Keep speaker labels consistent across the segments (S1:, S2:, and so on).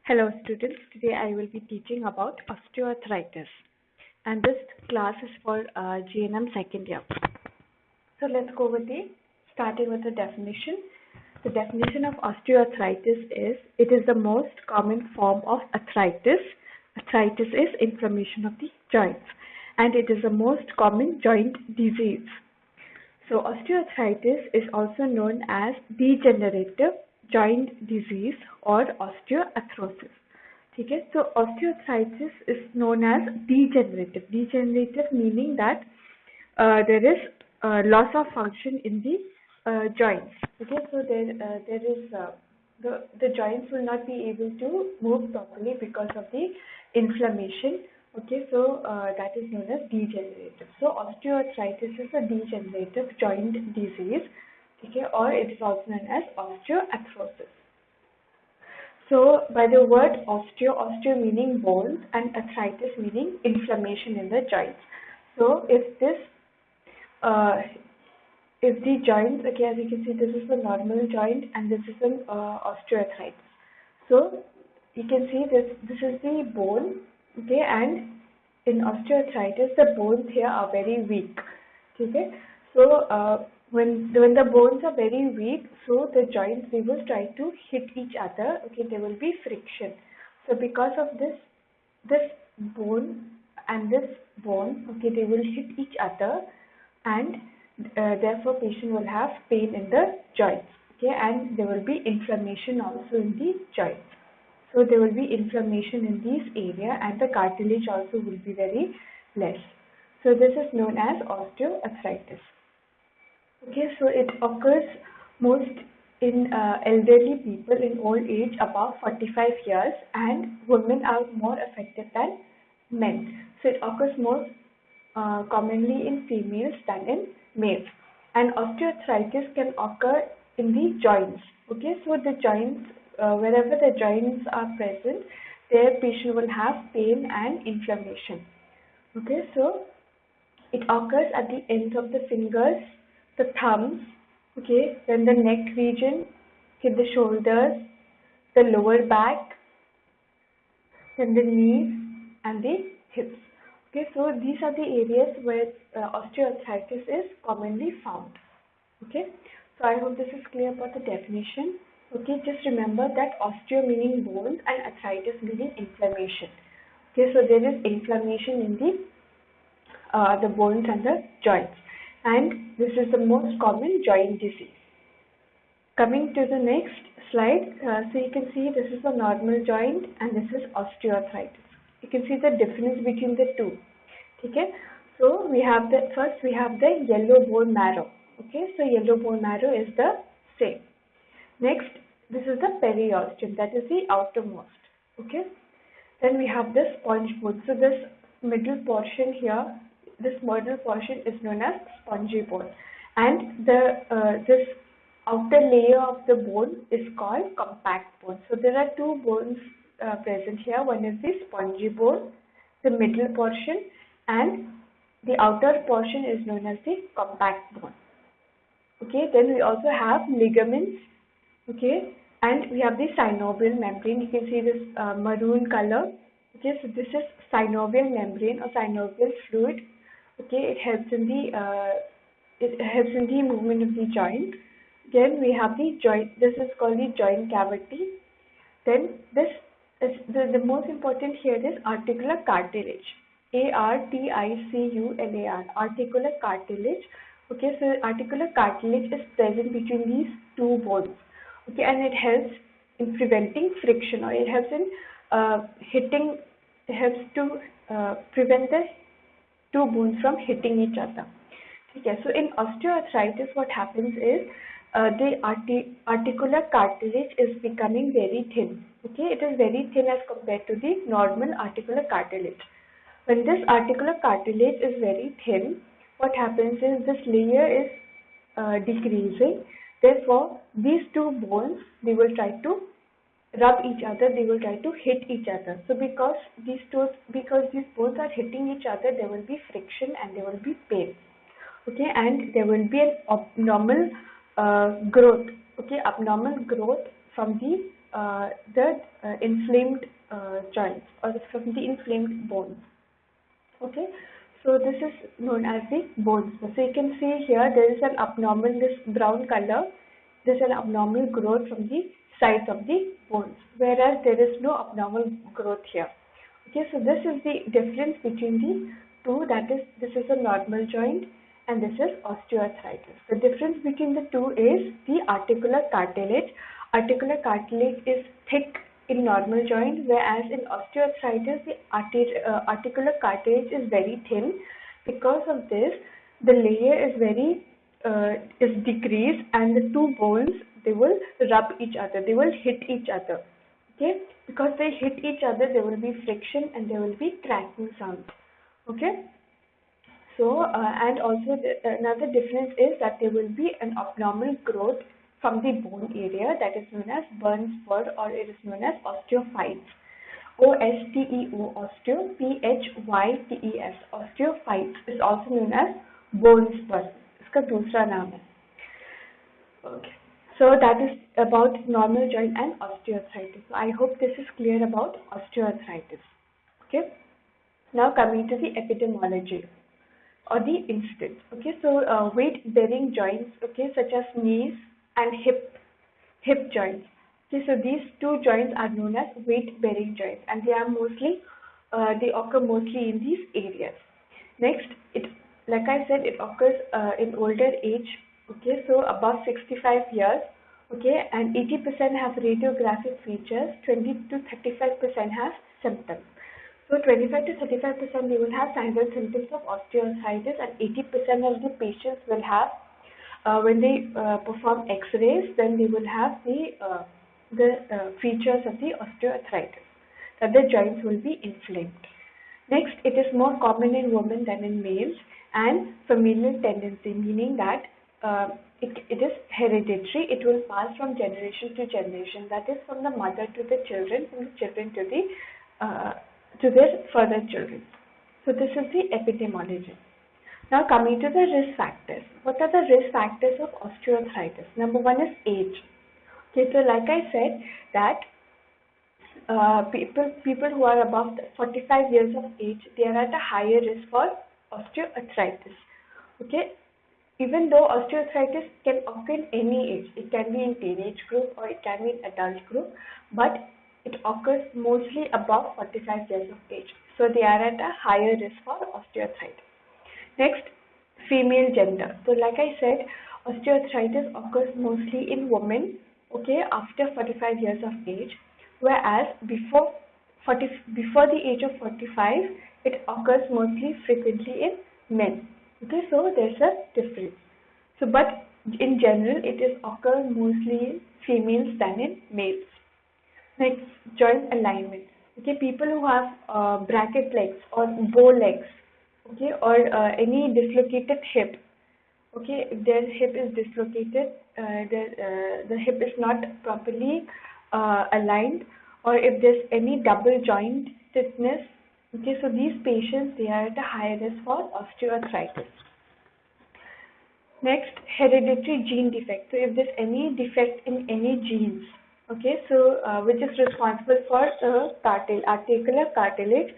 S1: Hello students, today I will be teaching about osteoarthritis and this class is for GNM second year. So let's go with starting with the definition. The definition of osteoarthritis is, it is the most common form of arthritis. Arthritis is inflammation of the joints and it is the most common joint disease. So osteoarthritis is also known as degenerative joint disease or osteoarthrosis. ठीक है, so osteoarthritis is known as degenerative. Degenerative meaning that there is loss of function in the joints. Okay, so there is the joints will not be able to move properly because of the inflammation. Okay, so that is known as degenerative. So osteoarthritis is a degenerative joint disease. Okay, or it is also known as osteoarthrosis. So by the word osteo meaning bones and arthritis meaning inflammation in the joints. So if the joints, okay, as you can see, this is the normal joint and this is an osteoarthritis. So you can see this is the bone, okay, and in osteoarthritis the bones here are very weak. Okay, so when the bones are very weak, so the joints, they will try to hit each other. Okay, there will be friction. So because of this bone and this bone, okay, they will hit each other, and therefore patient will have pain in the joints. Okay, and there will be inflammation also in the joints. So there will be inflammation in this area and the cartilage also will be very less. So this is known as osteoarthritis. Okay, so it occurs most in elderly people in old age above 45 years, and women are more affected than men. So it occurs most commonly in females than in males. And osteoarthritis can occur in the joints. Okay, so the joints, wherever the joints are present, their patient will have pain and inflammation. Okay, so it occurs at the ends of the fingers, the thumbs, okay, then the neck region, okay, the shoulders, the lower back, then the knees and the hips. Okay, so these are the areas where osteoarthritis is commonly found. Okay, so I hope this is clear about the definition. Okay, just remember that osteo meaning bones and arthritis meaning inflammation. Okay, so there is inflammation in the bones and the joints, and this is the most common joint disease. Coming to the next slide, so you can see this is a normal joint and this is osteoarthritis. You can see the difference between the two. Okay, so we have first we have the yellow bone marrow. Okay, so yellow bone marrow is the same. Next, this is the periosteum, that is the outermost. Okay, then we have the sponge bone. So this middle portion here, this middle portion is known as spongy bone, and this outer layer of the bone is called compact bone. So there are two bones present here. One is the spongy bone, the middle portion, and the outer portion is known as the compact bone. Okay, then we also have ligaments. Okay, and we have the synovial membrane. You can see this maroon color. Okay, so this is synovial membrane or synovial fluid. Okay, it helps in the movement of the joint. Then we have the joint. This is called the joint cavity. Then this is the most important here is articular cartilage. articular, articular cartilage. Okay, so articular cartilage is present between these two bones. Okay, and it helps in preventing friction, or it helps in prevent the two bones from hitting each other. Okay, so in osteoarthritis, what happens is the articular cartilage is becoming very thin. Okay, it is very thin as compared to the normal articular cartilage. When this articular cartilage is very thin, what happens is this layer is decreasing. Therefore, these two bones, they will try to rub each other, they will try to hit each other. So because these bones are hitting each other, there will be friction and there will be pain. Okay, and there will be an abnormal growth. Okay, abnormal growth from the inflamed joints or from the inflamed bones. Okay, so this is known as the bone spur. So you can see here there is an abnormal, this brown color, there's an abnormal growth from the sides of the bones, whereas there is no abnormal growth here. Okay, so this is the difference between the two, that is, this is a normal joint and this is osteoarthritis. The difference between the two is the articular cartilage. Articular cartilage is thick in normal joint, whereas in osteoarthritis the articular cartilage is very thin. Because of this, the layer is very is decreased, and the two bones, they will rub each other, they will hit each other. Okay, because they hit each other, there will be friction and there will be cracking sound. Okay, so and also another difference is that there will be an abnormal growth from the bone area, that is known as Burns spur, or it is known as osteophytes. OSTEO, osteo, PHYTES, osteophytes is also known as bone spur. इसका दूसरा नाम है. Okay. So that is about normal joint and osteoarthritis. So I hope this is clear about osteoarthritis. Okay. Now coming to the epidemiology or the incidence. Okay. So weight-bearing joints, okay, such as knees and hip joints. Okay. So these two joints are known as weight-bearing joints, and they are mostly they occur mostly in these areas. Next, like I said, it occurs in older age. Okay, so above 65 years, okay, and 80% have radiographic features, 20 to 35% have symptoms. So 25 to 35% they will have signs and symptoms of osteoarthritis, and 80% of the patients will have, when they perform X-rays, then they will have the features of the osteoarthritis, that the joints will be inflamed. Next, it is more common in women than in males, and familial tendency, meaning that it is hereditary. It will pass from generation to generation, that is from the mother to the children, from the children to their further children. So this is the epidemiology. Now coming to the risk factors. What are the risk factors of osteoarthritis? Number one is age. Okay, so like I said that people who are above 45 years of age, they are at a higher risk for osteoarthritis. Okay, even though osteoarthritis can occur in any age, it can be in teenage group or it can be in adult group, but it occurs mostly above 45 years of age. So they are at a higher risk for osteoarthritis. Next, female gender. So like I said, osteoarthritis occurs mostly in women, okay, after 45 years of age, whereas before the age of 45, it occurs mostly frequently in men. Okay, so there's a difference. So, but in general, it is occur mostly in females than in males. Next, joint alignment. Okay, people who have bracket legs or bow legs, okay, or any dislocated hip. Okay, if their hip is dislocated, the hip is not properly aligned, or if there's any double joint stiffness. Okay, so these patients, they are at a higher risk for osteoarthritis. Next, hereditary gene defect. So if there's any defect in any genes, okay, so which is responsible for articular cartilage,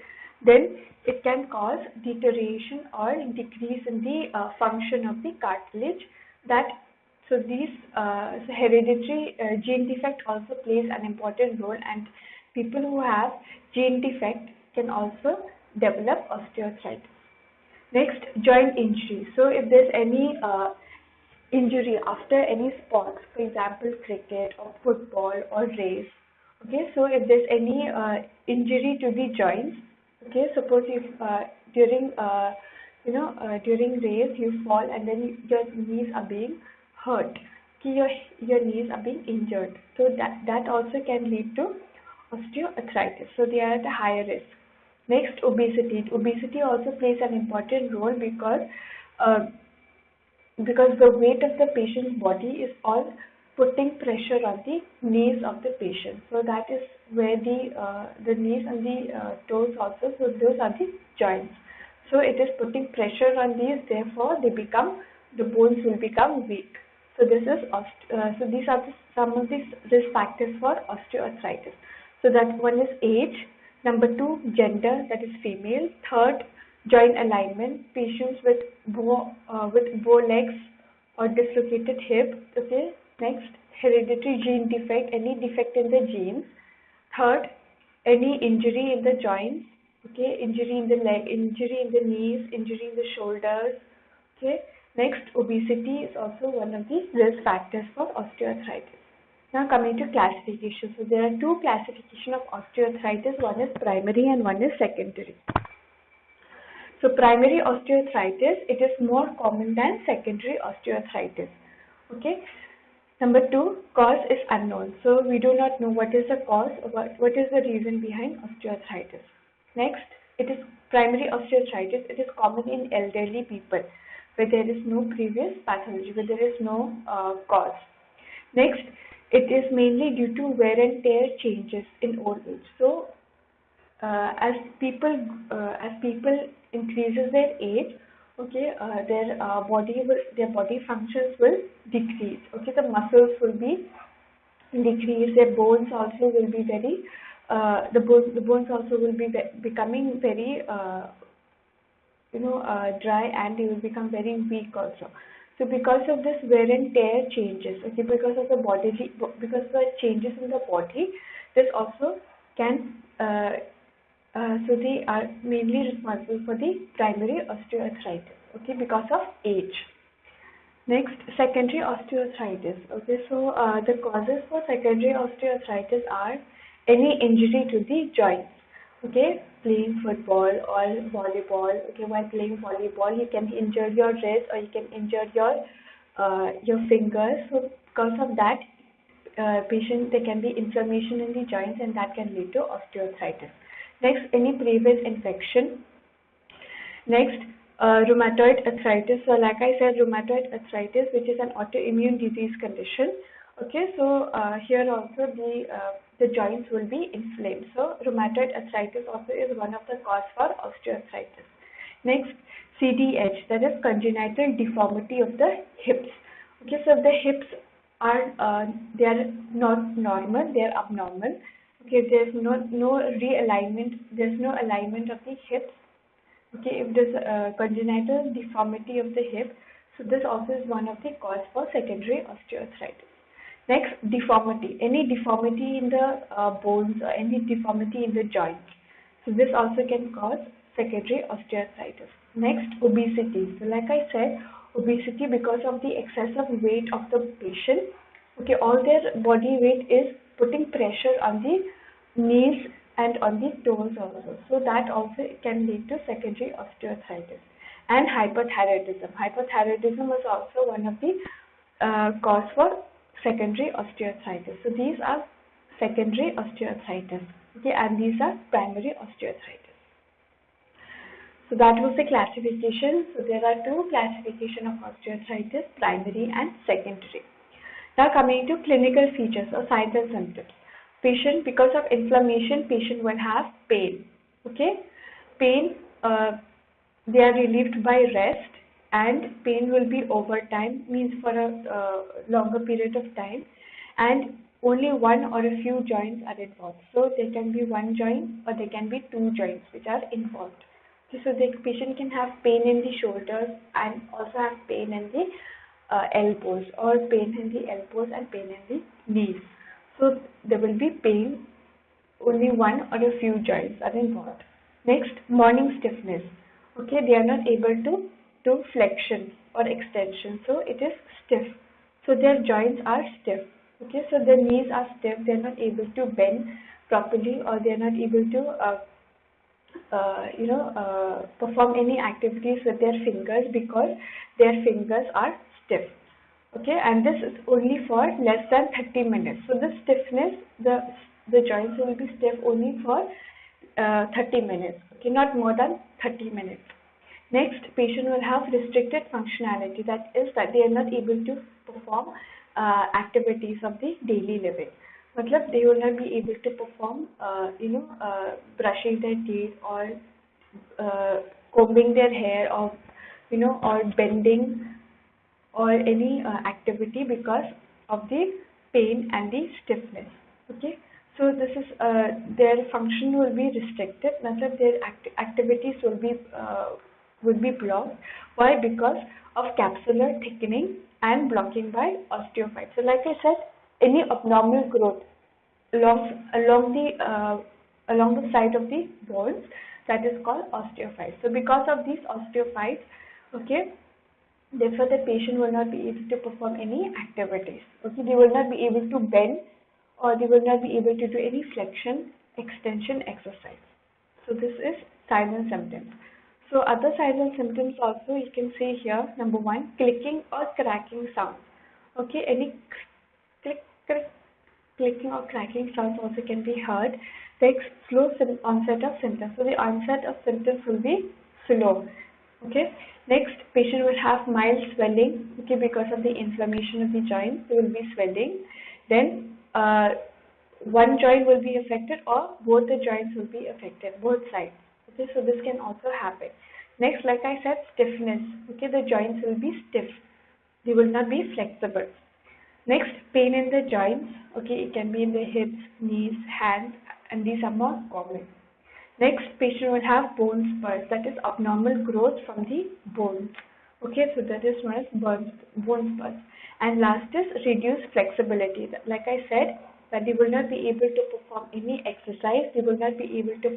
S1: then it can cause deterioration or decrease in the function of the cartilage. So hereditary gene defect also plays an important role, and people who have gene defect can also develop osteoarthritis. Next, joint injury. So if there's any injury after any sports, for example, cricket or football or race, okay, so if there's any injury to the joints, okay, suppose if during race you fall and then your knees are being hurt, okay, your knees are being injured, so that also can lead to osteoarthritis. So they are at a higher risk. Next, obesity. Obesity also plays an important role because the weight of the patient's body is all putting pressure on the knees of the patient. So that is where the knees and the toes also. So those are the joints. So it is putting pressure on these. Therefore, the bones will become weak. So this is these are some of the risk factors for osteoarthritis. So that one is age. Number 2, gender, that is female. Third, joint alignment, patients with bow legs or dislocated hip. Okay. Next, hereditary gene defect, any defect in the genes. Third, any injury in the joints. Okay, injury in the leg, injury in the knees, injury in the shoulders. Okay. Next, obesity is also one of the risk factors for osteoarthritis. Now coming to classification. So there are two classifications of osteoarthritis. One is primary and one is secondary. So primary osteoarthritis, it is more common than secondary osteoarthritis. Okay. Number 2, cause is unknown. So we do not know what is the cause or what is the reason behind osteoarthritis. Next, it is primary osteoarthritis. It is common in elderly people where there is no previous pathology, where there is no cause. Next, it is mainly due to wear and tear changes in old age. So, as people increases their age, okay, their body functions will decrease. Okay, the muscles will be decreased. Their bones also will be very the bones also will be becoming very dry, and they will become very weak also. So because of this wear and tear changes, okay, because of the changes in the body, this also can so they are mainly responsible for the primary osteoarthritis, okay, because of age. Next, secondary osteoarthritis. Okay, so the causes for secondary osteoarthritis are any injury to the joints. Okay, playing football or volleyball. Okay, while playing volleyball, you can injure your wrist or you can injure your fingers. So because of that, there can be inflammation in the joints, and that can lead to osteoarthritis. Next, any previous infection. Next, rheumatoid arthritis. So like I said, rheumatoid arthritis, which is an autoimmune disease condition. Okay, so here also the joints will be inflamed. So rheumatoid arthritis also is one of the cause for osteoarthritis. Next, CDH, that is congenital deformity of the hips. Okay, so the hips are they are not normal, they are abnormal. Okay, there's no realignment, there's no alignment of the hips. Okay, if there's congenital deformity of the hip, so this also is one of the cause for secondary osteoarthritis. Next, deformity, any deformity in the bones or any deformity in the joints. So this also can cause secondary osteoarthritis. Next, obesity. So like I said, obesity because of the excessive weight of the patient. Okay, all their body weight is putting pressure on the knees and on the toes also. So that also can lead to secondary osteoarthritis. And hypothyroidism. Hypothyroidism is also one of the cause for secondary osteoarthritis. So these are secondary osteoarthritis. Okay, and these are primary osteoarthritis. So that was the classification. So there are two classifications of osteoarthritis, primary and secondary. Now coming to clinical features or signs and symptoms. Patient, because of inflammation, patient will have pain. Okay, pain, they are relieved by rest, and pain will be over time, means for a longer period of time, and only one or a few joints are involved. So there can be one joint or there can be two joints which are involved. Okay, so the patient can have pain in the shoulders and also have pain in the elbows, or pain in the elbows and pain in the knees. So there will be pain, only one or a few joints are involved. Next, morning stiffness. Okay, they are not able to do flexion or extension, so it is stiff. So their joints are stiff. Okay, so their knees are stiff, they are not able to bend properly, or they are not able to perform any activities with their fingers because their fingers are stiff. Okay, and this is only for less than 30 minutes. So the stiffness, the joints will be stiff only for 30 minutes. Okay, not more than 30 minutes. Next, patient will have restricted functionality. That is that they are not able to perform activities of the daily living. Matlab, they will not be able to perform, brushing their teeth or combing their hair, or or bending or any activity because of the pain and the stiffness. Okay, So this is their function will be restricted. Matlab their activities will be blocked. Why? Because of capsular thickening and blocking by osteophytes. So like I said, any abnormal growth along the side of the bones, that is called osteophytes. So because of these osteophytes, okay, therefore the patient will not be able to perform any activities. Okay, they will not be able to bend, or they will not be able to do any flexion extension exercise. So this is signs and symptoms. So other signs and symptoms also you can see here. Number one, clicking or cracking sound. Okay, any click, click, clicking or cracking sounds also can be heard. The slow onset of symptoms. So the onset of symptoms will be slow. Okay. Next, patient will have mild swelling. Okay, because of the inflammation of the joint, there will be swelling. Then one joint will be affected, or both the joints will be affected, both sides. Okay, so this can also happen. Next, like I said, stiffness. Okay, the joints will be stiff. They will not be flexible. Next, pain in the joints. Okay, it can be in the hips, knees, hands, and these are more common. Next, patient will have bone spurs, that is abnormal growth from the bones. Okay, so that is known as bone spurs. And last is reduced flexibility. Like I said, that they will not be able to perform any exercise. They will not be able to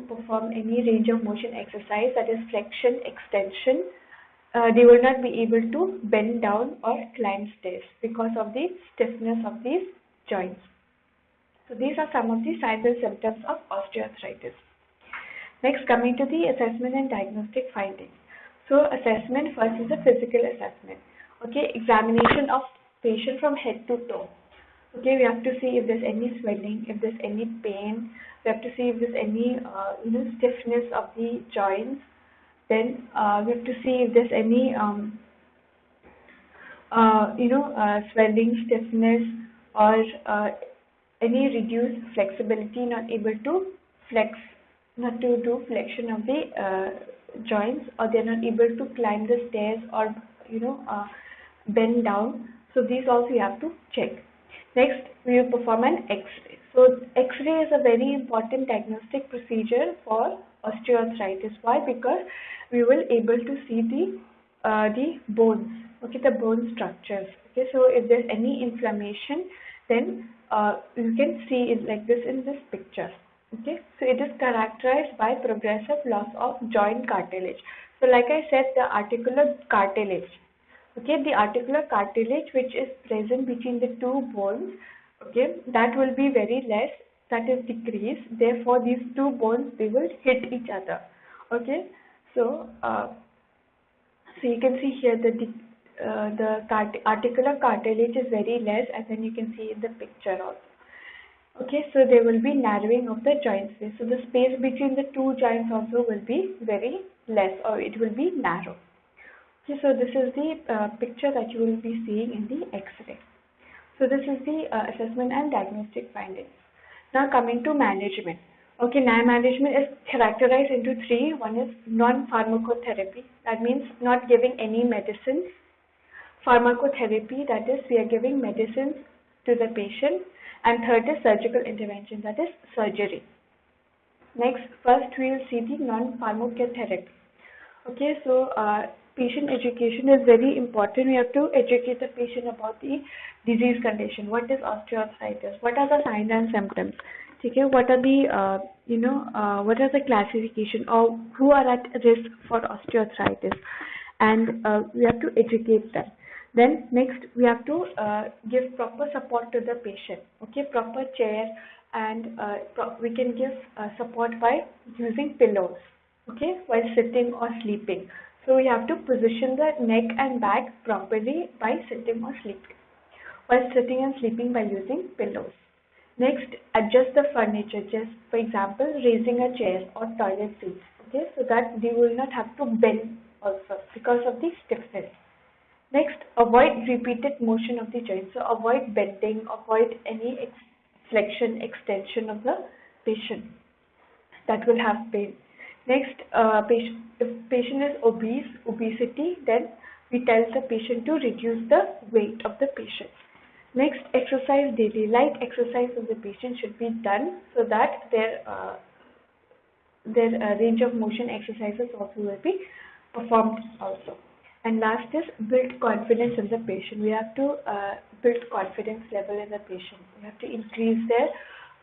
S1: perform any range of motion exercise, that is flexion, extension. They will not be able to bend down or climb stairs because of the stiffness of these joints. So these are some of the signs and symptoms of osteoarthritis. Next, coming to the assessment and diagnostic findings. So assessment first is a physical assessment. Okay, examination of patient from head to toe. Okay, we have to see if there's any swelling, if there's any pain. We have to see if there's any stiffness of the joints. Then we have to see if there's any swelling, stiffness, or any reduced flexibility, not able to flex, not to do flexion of the joints, or they're not able to climb the stairs, or bend down. So these also you have to check. Next, we will perform an X-ray. So X-ray is a very important diagnostic procedure for osteoarthritis. Why? Because we will able to see the bones. Okay, the bone structures. Okay, so if there's any inflammation, then you can see it like this in this picture. Okay, so it is characterized by progressive loss of joint cartilage. So like I said, the articular cartilage. Okay, the articular cartilage which is present between the two bones, okay, that will be very less, that is decreased. Therefore, these two bones, they will hit each other. Okay, so so you can see here that the articular cartilage is very less, and then you can see in the picture also. Okay, so there will be narrowing of the joint space. So the space between the two joints also will be very less, or it will be narrow. Okay, so this is the picture that you will be seeing in the X-ray. So this is the assessment and diagnostic findings. Now coming to management. Okay, now management is characterized into three. One is non-pharmacotherapy. That means not giving any medicines. Pharmacotherapy, that is we are giving medicines to the patient. And third is surgical intervention, that is surgery. Next, first we will see the non-pharmacotherapy. Okay, so patient education is very important. We have to educate the patient about the disease condition. What is osteoarthritis? What are the signs and symptoms? Okay, what are the what are the classification, or who are at risk for osteoarthritis? And we have to educate them. Then next we have to give proper support to the patient. Okay, proper chair, and we can give support by using pillows. Okay, while sitting or sleeping. So we have to position the neck and back properly by sitting or sleeping. While sitting and sleeping by using pillows. Next, adjust the furniture, just for example, raising a chair or toilet seats. Okay, so that they will not have to bend also because of the stiffness. Next, avoid repeated motion of the joint. So avoid bending, avoid any flexion, extension of the patient. That will have pain. Next, if patient is obesity, then we tell the patient to reduce the weight of the patient. Next, exercise daily. Light exercise of the patient should be done so that their range of motion exercises also will be performed also. And last is build confidence in the patient. We have to build confidence level in the patient. We have to increase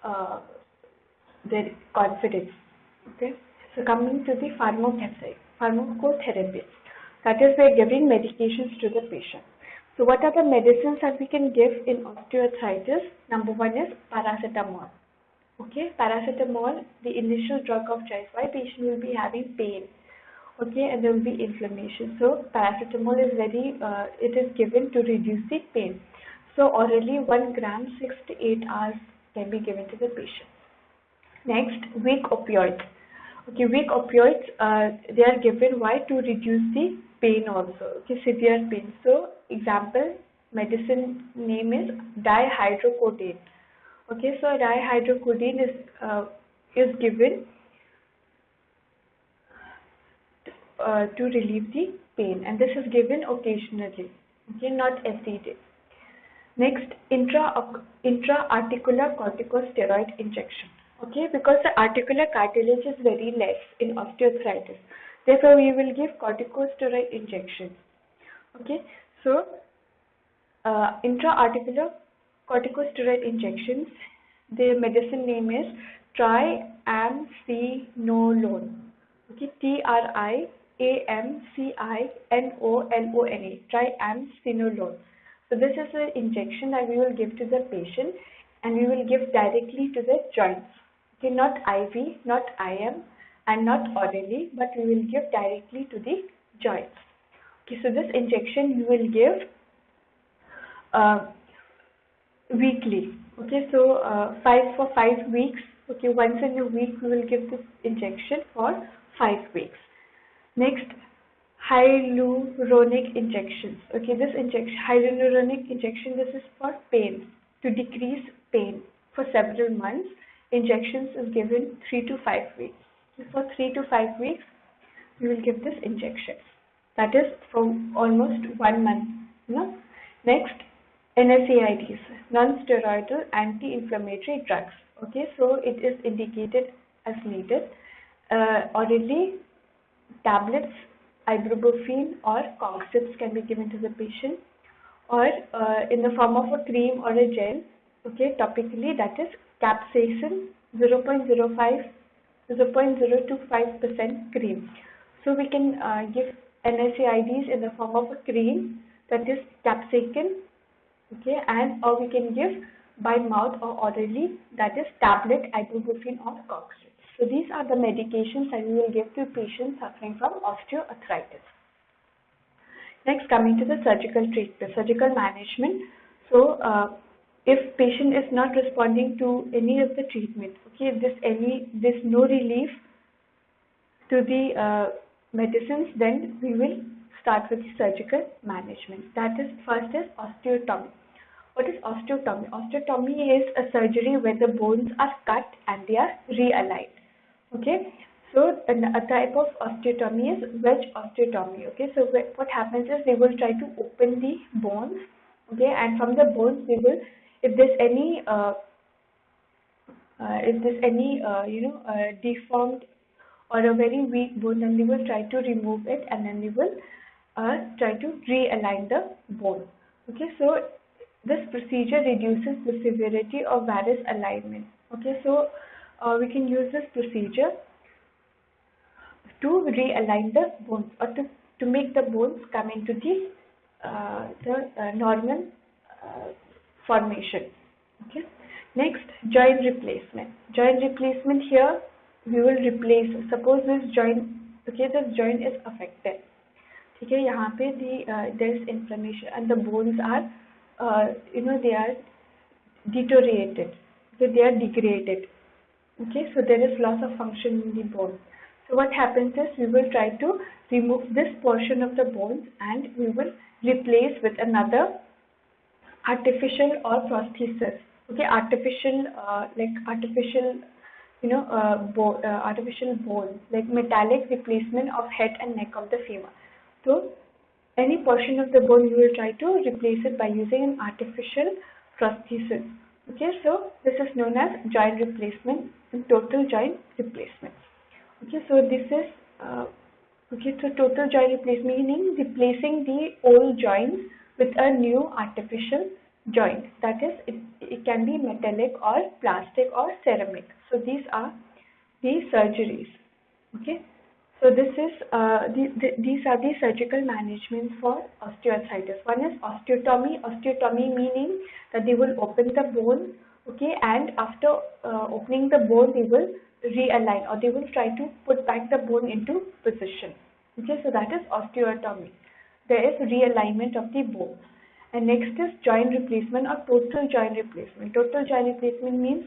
S1: uh, their confidence. Okay. So coming to the pharmacotherapy, that is we're giving medications to the patient. So what are the medicines that we can give in osteoarthritis? Number one is paracetamol. Okay, paracetamol, the initial drug of choice. Why patient will be having pain? Okay, and there will be inflammation. So paracetamol is it is given to reduce the pain. So orally 1 gram 6 to 8 hours can be given to the patient. Next, weak opioids. Okay, weak opioids, they are given why? To reduce the pain also. Okay, severe pain. So example, medicine name is dihydrocodeine. Okay, so dihydrocodeine is given to relieve the pain, and this is given occasionally. Okay, not every day. Next, intra-articular corticosteroid injection. Okay, because the articular cartilage is very less in osteoarthritis. Therefore, we will give corticosteroid injections. Okay, so intra-articular corticosteroid injections, the medicine name is triamcinolone. Okay, triamcinolone, triamcinolone. So this is an injection that we will give to the patient, and we will give directly to the joints. Okay, not IV, not IM, and not orally, but we will give directly to the joints. Okay, so this injection you will give weekly. Okay, so 5 weeks. Okay, once in a week we will give this injection for 5 weeks. Next, hyaluronic injections. Okay, this hyaluronic injection, this is for pain, to decrease pain for several months. Injections is given 3 to 5 weeks. For 3 to 5 weeks, we will give this injection. That is for almost 1 month. Next, NSAIDs, non-steroidal anti-inflammatory drugs. Okay, so it is indicated as needed. Orally, tablets, ibuprofen or Coxibs can be given to the patient, or in the form of a cream or a gel. Okay, topically, that is capsaicin 0.025% cream. So we can give NSAIDs in the form of a cream, that is capsaicin. Okay, and or we can give by mouth or orally, that is tablet, ibuprofen or Coxib. So these are the medications that we will give to patients suffering from osteoarthritis. Next, coming to the surgical treatment, surgical management. So if patient is not responding to any of the treatment, okay, there's no relief to the medicines, then we will start with the surgical management. That is, first is osteotomy. What is osteotomy? Osteotomy is a surgery where the bones are cut and they are realigned. Okay, so a type of osteotomy is wedge osteotomy. Okay, so what happens is they will try to open the bones. Okay, and from the bones they will, if there's any deformed or a very weak bone, then they will try to remove it, and then they will try to realign the bone. Okay, so this procedure reduces the severity of varus alignment. Okay, so we can use this procedure to realign the bones, or to make the bones come into the normal formation. Okay. Next, joint replacement. Joint replacement, here we will replace, suppose this joint, okay, this joint is affected. Okay, यहाँ पे there is inflammation and the bones are they are deteriorated. Okay, they are degraded. Okay, so there is loss of function in the bone. So what happens is we will try to remove this portion of the bones and we will replace with another artificial or prosthesis. Okay, artificial artificial bone, like metallic replacement of head and neck of the femur. So any portion of the bone we will try to replace it by using an artificial prosthesis. Okay, so this is known as joint replacement and total joint replacement. Okay, so this is total joint replacement meaning replacing the old joints with a new artificial joint. That is, it can be metallic or plastic or ceramic. So these are the surgeries. Okay, so this is these are the surgical management for osteoarthritis. One is osteotomy. Osteotomy meaning that they will open the bone, okay, and after opening the bone, they will realign or they will try to put back the bone into position. Okay, so that is osteotomy. There is realignment of the bone. And next is joint replacement or total joint replacement. Total joint replacement means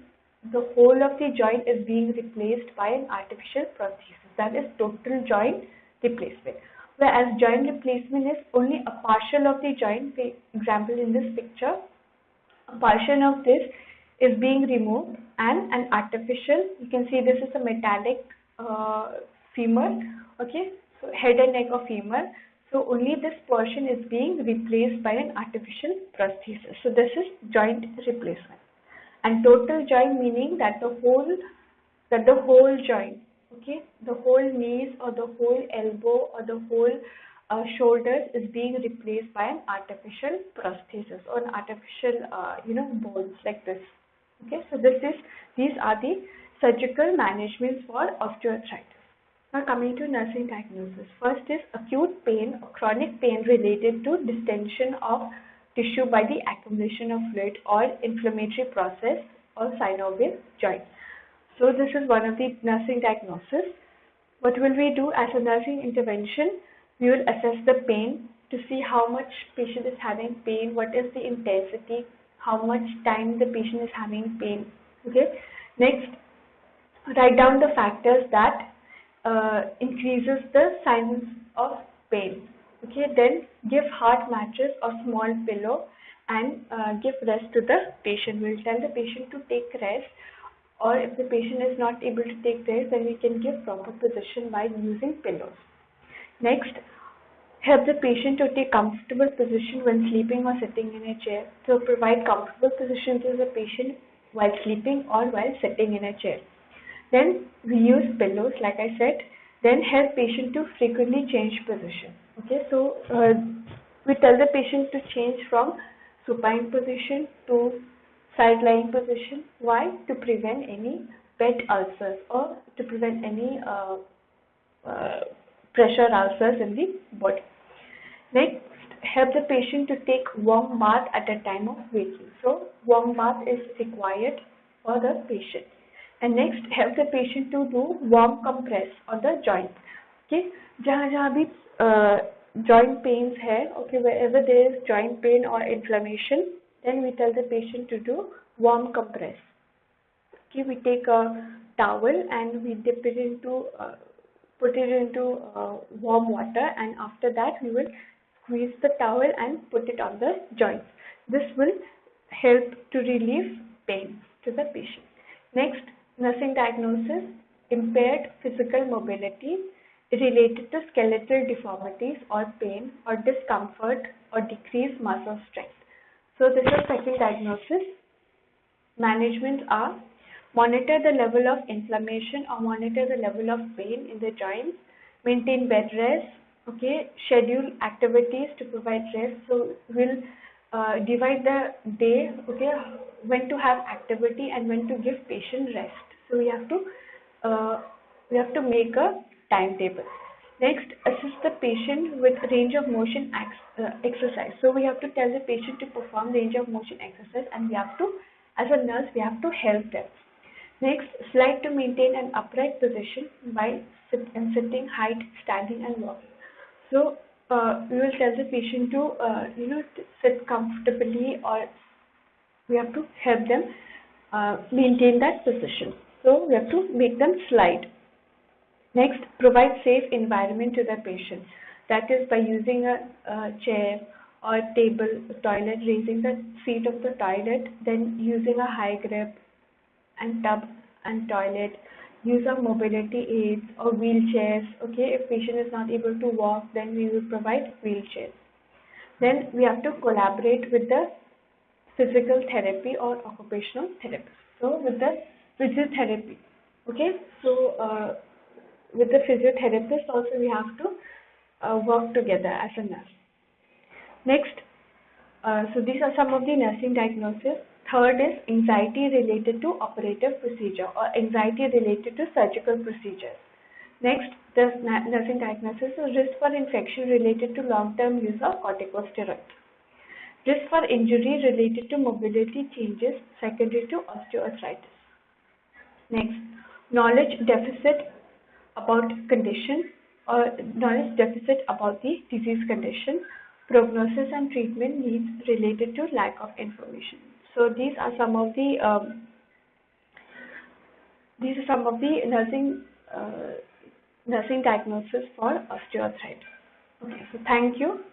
S1: the whole of the joint is being replaced by an artificial prosthesis. That is total joint replacement. Whereas joint replacement is only a partial of the joint. For example, in this picture, a portion of this is being removed and an artificial, you can see this is a metallic femur, okay, so head and neck of femur. So only this portion is being replaced by an artificial prosthesis. So this is joint replacement. And total joint meaning that the whole joint, okay, the whole knees or the whole elbow or the whole shoulders is being replaced by an artificial prosthesis or an artificial bones like this. Okay, so these are the surgical managements for osteoarthritis. Now coming to nursing diagnosis. First is acute pain or chronic pain related to distension of tissue by the accumulation of fluid or inflammatory process or synovial joint. So this is one of the nursing diagnosis. What will we do as a nursing intervention? We will assess the pain to see how much patient is having pain, what is the intensity, how much time the patient is having pain. Okay. Next, write down the factors that increases the signs of pain. Okay, then give hard mattress or small pillow and give rest to the patient. We'll tell the patient to take rest, or if the patient is not able to take rest, then we can give proper position by using pillows. Next, help the patient to take comfortable position when sleeping or sitting in a chair. So provide comfortable position to the patient while sleeping or while sitting in a chair. Then we use pillows, like I said. Then help patient to frequently change position. Okay, so we tell the patient to change from supine position to side lying position. Why? To prevent any bed ulcers or to prevent any pressure ulcers in the body. Next, help the patient to take warm bath at the time of waking. So warm bath is required for the patient. And next, help the patient to do warm compress on the joint. Okay, जहाँ भी joint pains है, okay, wherever there is joint pain or inflammation, then we tell the patient to do warm compress. Okay, we take a towel and we dip it into, put it into warm water, and after that we will squeeze the towel and put it on the joints. This will help to relieve pain to the patient. Next, nursing diagnosis, impaired physical mobility related to skeletal deformities or pain or discomfort or decreased muscle strength. So this is second diagnosis. Managements are monitor the level of inflammation or monitor the level of pain in the joints, maintain bed rest, okay, schedule activities to provide rest. So we'll divide the day, okay, when to have activity and when to give patient rest. So we have to make a timetable. Next, assist the patient with range of motion exercise. So we have to tell the patient to perform range of motion exercise, and we have to, as a nurse, we have to help them. Next, slide to maintain an upright position while sitting, height, standing, and walking. So we will tell the patient to sit comfortably, or we have to help them maintain that position. So we have to make them slide. Next, provide safe environment to the patient. That is by using a chair or table, toilet, raising the seat of the toilet, then using a high grip and tub and toilet, use of mobility aids or wheelchairs. Okay, if patient is not able to walk, then we will provide wheelchairs. Then we have to collaborate with the physical therapy or occupational therapist. So with the physiotherapy, okay, so with the physiotherapist also we have to work together as a nurse. Next, so these are some of the nursing diagnoses. Third is anxiety related to operative procedure or anxiety related to surgical procedures. Next, the nursing diagnosis is risk for infection related to long-term use of corticosteroids. Risk for injury related to mobility changes secondary to osteoarthritis. Next, knowledge deficit about condition or knowledge deficit about the disease condition, prognosis and treatment needs related to lack of information. So these are some of the nursing diagnosis for osteoarthritis. Okay, so thank you.